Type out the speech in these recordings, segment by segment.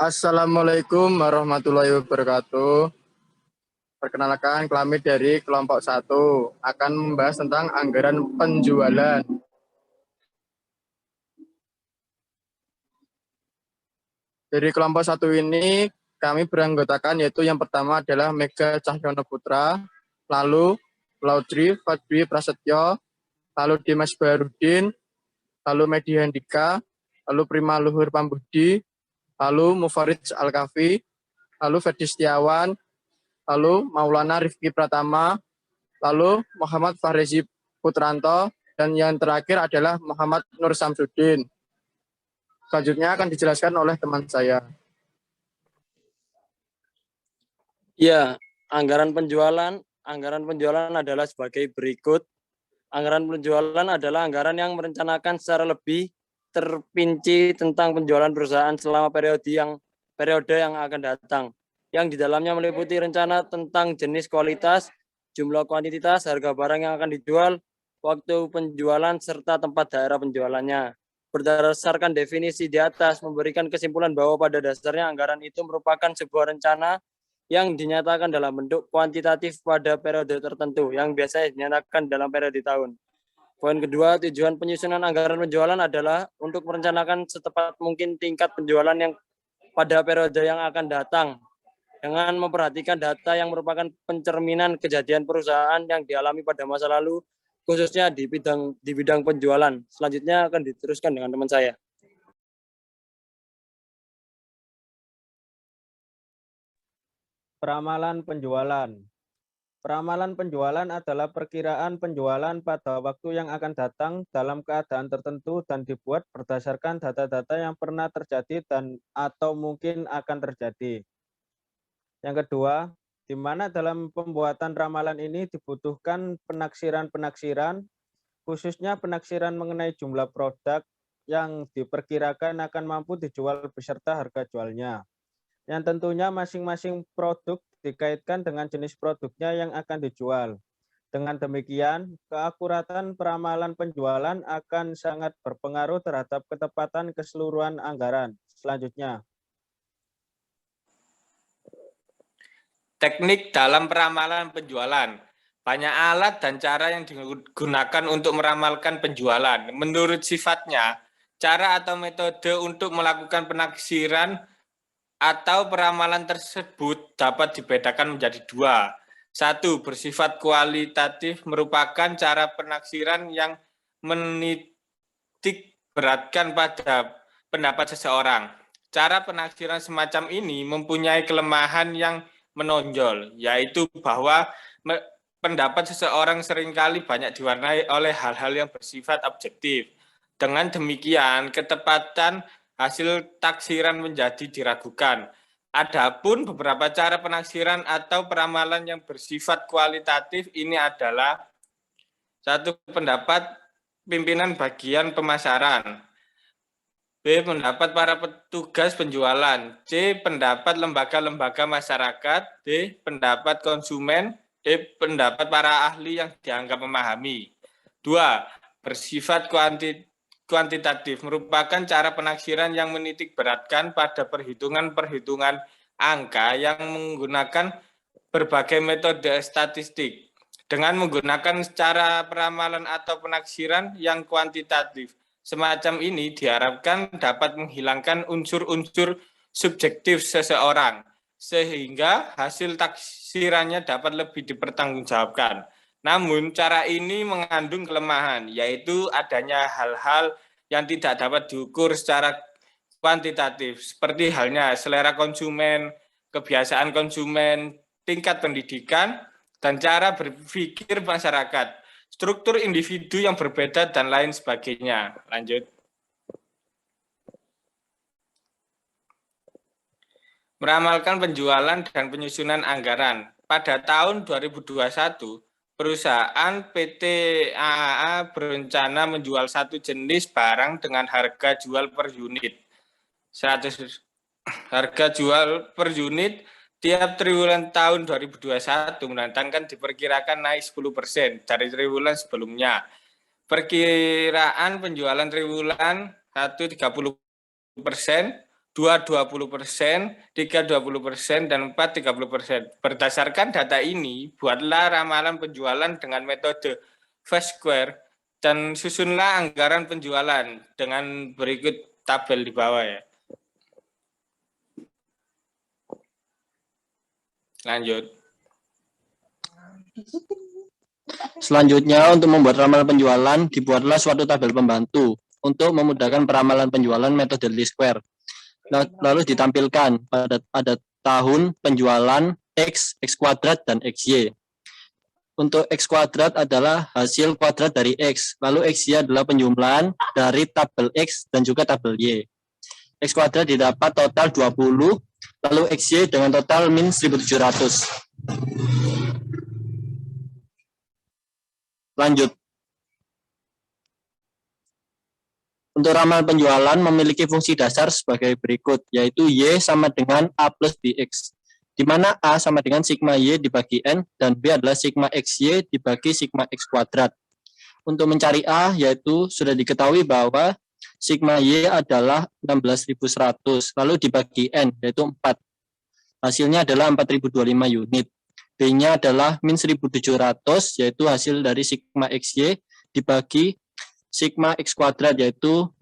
Assalamualaikum warahmatullahi wabarakatuh. Perkenalkan, kami dari kelompok 1 akan membahas tentang anggaran penjualan. Dari kelompok 1 ini kami beranggotakan yaitu yang pertama adalah Mega Cahyono Putra, lalu Laudri Fadwi Prasetyo, lalu Dimas Baharudin, lalu Medi Handika, lalu Prima Luhur Pambudi, lalu Mufarid Al-Kafi, lalu Ferdi Setiawan, lalu Maulana Rifki Pratama, lalu Muhammad Fahrezi Putranto, dan yang terakhir adalah Muhammad Nur Samsudin. Selanjutnya akan dijelaskan oleh teman saya. Ya, anggaran penjualan adalah sebagai berikut. Anggaran penjualan adalah anggaran yang merencanakan secara lebih terperinci tentang penjualan perusahaan selama periode yang akan datang, yang di dalamnya meliputi rencana tentang jenis, kualitas, jumlah, kuantitas, harga barang yang akan dijual, waktu penjualan, serta tempat daerah penjualannya. Berdasarkan definisi di atas, memberikan kesimpulan bahwa pada dasarnya anggaran itu merupakan sebuah rencana yang dinyatakan dalam bentuk kuantitatif pada periode tertentu, yang biasanya dinyatakan dalam periode tahun. Poin kedua, tujuan penyusunan anggaran penjualan adalah untuk merencanakan setepat mungkin tingkat penjualan yang pada periode yang akan datang, dengan memperhatikan data yang merupakan pencerminan kejadian perusahaan yang dialami pada masa lalu, khususnya di bidang penjualan. Selanjutnya akan diteruskan dengan teman saya. Peramalan penjualan. Peramalan penjualan adalah perkiraan penjualan pada waktu yang akan datang dalam keadaan tertentu dan dibuat berdasarkan data-data yang pernah terjadi dan atau mungkin akan terjadi. Yang kedua, di mana dalam pembuatan ramalan ini dibutuhkan penaksiran-penaksiran, khususnya penaksiran mengenai jumlah produk yang diperkirakan akan mampu dijual beserta harga jualnya, yang tentunya masing-masing produk dikaitkan dengan jenis produknya yang akan dijual. Dengan demikian, keakuratan peramalan penjualan akan sangat berpengaruh terhadap ketepatan keseluruhan anggaran. Selanjutnya, teknik dalam peramalan penjualan. Banyak alat dan cara yang digunakan untuk meramalkan penjualan. Menurut sifatnya, cara atau metode untuk melakukan penaksiran atau peramalan tersebut dapat dibedakan menjadi dua. Satu, bersifat kualitatif, merupakan cara penaksiran yang menitik beratkan pada pendapat seseorang. Cara penaksiran semacam ini mempunyai kelemahan yang menonjol, yaitu bahwa pendapat seseorang seringkali banyak diwarnai oleh hal-hal yang bersifat objektif. Dengan demikian, ketepatan hasil taksiran menjadi diragukan. Adapun beberapa cara penaksiran atau peramalan yang bersifat kualitatif ini adalah: satu, pendapat pimpinan bagian pemasaran; B, pendapat para petugas penjualan; C, pendapat lembaga-lembaga masyarakat; D, pendapat konsumen; E, pendapat para ahli yang dianggap memahami. 2, bersifat kuantitatif, merupakan cara penaksiran yang menitik beratkan pada perhitungan-perhitungan angka yang menggunakan berbagai metode statistik. Dengan menggunakan cara peramalan atau penaksiran yang kuantitatif semacam ini diharapkan dapat menghilangkan unsur-unsur subjektif seseorang, sehingga hasil taksirannya dapat lebih dipertanggungjawabkan. Namun, cara ini mengandung kelemahan, yaitu adanya hal-hal yang tidak dapat diukur secara kuantitatif, seperti halnya selera konsumen, kebiasaan konsumen, tingkat pendidikan, dan cara berpikir masyarakat, struktur individu yang berbeda, dan lain sebagainya. Lanjut. Meramalkan penjualan dan penyusunan anggaran. Pada tahun 2021, perusahaan PT AAA berencana menjual satu jenis barang dengan harga jual per unit. Harga jual per unit tiap triwulan tahun 2021 mendatangkan diperkirakan naik 10% dari triwulan sebelumnya. Perkiraan penjualan triwulan 1 30%, 2 20%, 3 20%, dan 4 30%. Berdasarkan data ini, buatlah ramalan penjualan dengan metode Fast Square dan susunlah anggaran penjualan dengan berikut tabel di bawah ya. Lanjut. Selanjutnya, untuk membuat ramalan penjualan, dibuatlah suatu tabel pembantu untuk memudahkan peramalan penjualan metode least square. Lalu ditampilkan pada tahun penjualan X, X kuadrat, dan XY. Untuk X kuadrat adalah hasil kuadrat dari X, lalu XY adalah penjumlahan dari tabel X dan juga tabel Y. X kuadrat didapat total 20, lalu XY dengan total min 1.700. Lanjut. Untuk ramalan penjualan memiliki fungsi dasar sebagai berikut, yaitu Y sama dengan A plus BX, di mana A sama dengan sigma Y dibagi N, dan B adalah sigma XY dibagi sigma X kuadrat. Untuk mencari A, yaitu sudah diketahui bahwa sigma Y adalah 16.100, lalu dibagi N, yaitu 4. Hasilnya adalah 4.025 unit. B-nya adalah min 1.700, yaitu hasil dari sigma XY dibagi sigma X kuadrat, yaitu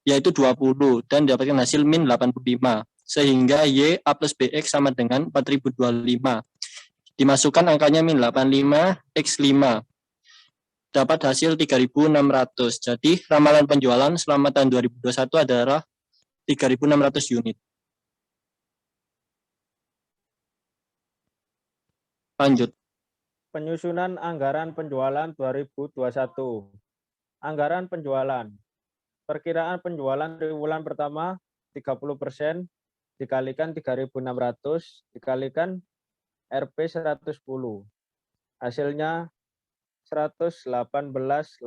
20, dan dapatkan hasil min 85. Sehingga Y A plus BX sama dengan 4.025. Dimasukkan angkanya min 85 X5. Dapat hasil 3.600. Jadi ramalan penjualan selama tahun 2021 adalah 3.600 unit. Lanjut. Penyusunan anggaran penjualan 2021. Anggaran penjualan. Perkiraan penjualan triwulan pertama 30% dikalikan 3.600 dikalikan Rp 110. Hasilnya 118.800.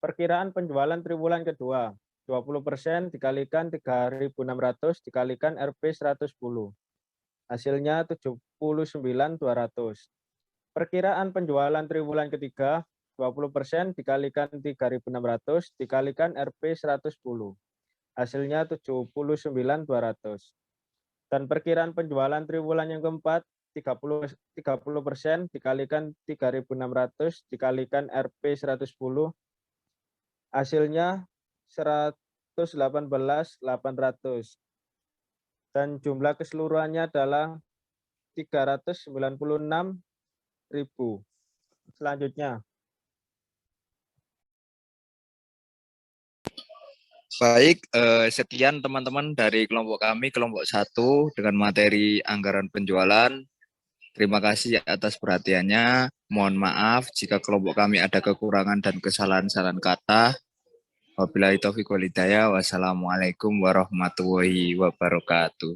Perkiraan penjualan triwulan kedua 20% dikalikan 3.600 dikalikan Rp 110. Hasilnya 79.200. Perkiraan penjualan triwulan ketiga 20% dikalikan 3.600 dikalikan Rp 110. Hasilnya 79.200. Dan perkiraan penjualan triwulan yang keempat 30% dikalikan 3.600 dikalikan Rp 110. Hasilnya 118.800. Dan jumlah keseluruhannya adalah 396.000. Selanjutnya. Baik, sekian teman-teman dari kelompok kami, kelompok 1 dengan materi anggaran penjualan. Terima kasih atas perhatiannya. Mohon maaf jika kelompok kami ada kekurangan dan kesalahan-kesalahan kata. Wabillahi taufiq wal hidayah. Wassalamualaikum warahmatullahi wabarakatuh.